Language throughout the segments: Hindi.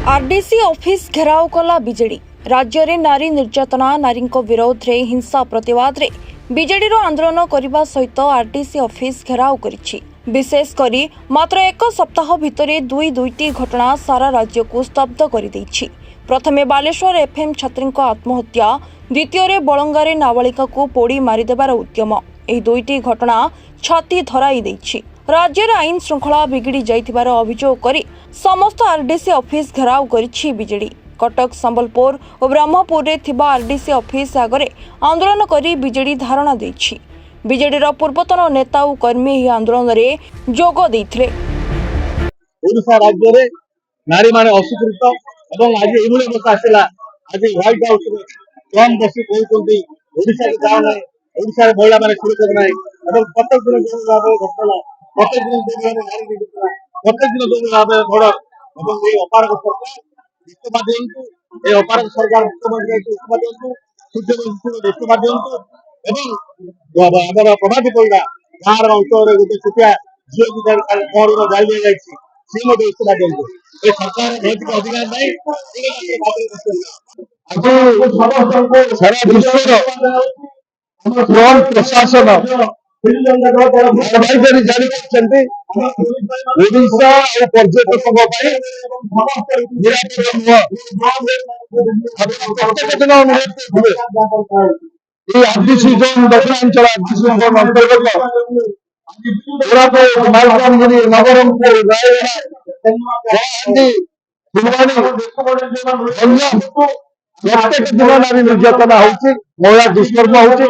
आरडीसी ऑफिस घेराव कला बीजेडी। राज्य रे नारी निर्यातना नारी विरोध रे हिंसा प्रतिवाद रे बीजेडी आंदोलन करने सहित आरडीसी ऑफिस घेराव करिछि। विशेष करी मात्र एक सप्ताह भितरे दुईटी घटना सारा राज्य को स्तब्ध कर दैछि। प्रथमे बालेश्वर एफएम छात्री आत्महत्या, द्वितीय रे बलंगारे नाबालिका को पोड़ी मारिदेबार उद्यम। एही दुईटी घटना छाती धराई दैछि। राज्य रे आईन श्रृंखला बिगिड़ी जाइथिबार अभियोग करी समस्त आरडीसी ऑफिस घेराव करिछि बीजेडी। कटक, संबलपुर और ब्रह्मपुर रे थिबा आरडीसी ऑफिस आगरे आंदोलन करी बीजेडी धारणा दैछि। बीजेडीर पूर्वतन नेता और कर्मी एही आंदोलन रे जोग दैथिले। ओडिशा राज्य रे नारी माने असुरक्षित एवं आज एभଳି मत आसिला। आज व्हाइट हाउस रे कम बसी कहउछन्ती ओडिशा के गाँव नै, ओडिशा रे महिला माने सुरक्षित नै एवं प्रत्येक दिन जो भाबे घटना, प्रत्येक दिन जो भाबे नारी निर्यातना, प्रत्येक दिन जो भाबे बड़ एवं ए अपारक सरकार इस्तफा दियंतु। ए अपारक सरकार मुख्यमंत्री इस्तफा दियंतु, सूर्यवंशी इस्तफा दियंतु एवं आगर प्रभाती पड़ा गाँव अंचल गोटे छुटिया झील को घर जाली जाइए सी मत इस्तफा दियंतु। ए सरकार नैतिक अधिकार नहीं। सारा विश्व प्रशासन जारी ओडिशा और पर्यटक प्रत्येक दिन RDC zone Dakshinanchal RDC zone अंतर्गत कोरापुट, मालकानगिरी, नवरंगपुर, रायगढ़, फुलवाणी, प्रत्येक दिन नारी निर्यातना होची, महिला दुष्कर्म होची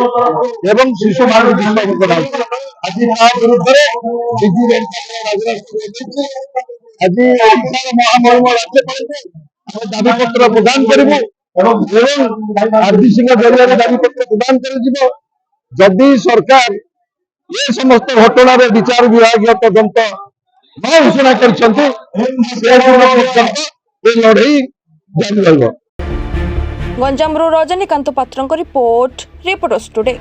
एवं शिशु मान दुष्कर्म कराउची। आज ता विरुद्ध बिजू आज महामहिम राज्यपाल दाबी पत्र प्रदान करिबु एवं आरडीसी जरिए दाबी पत्र प्रदान कर जदि सरकार ये समस्त घटना विचार विभाग तदंत न घोषणा कर लड़ई जारी रहिबो। गंजामरू रजनीकांत पात्रଙ୍କ रिपोर्ट, रिपोर्टर्स टुडे।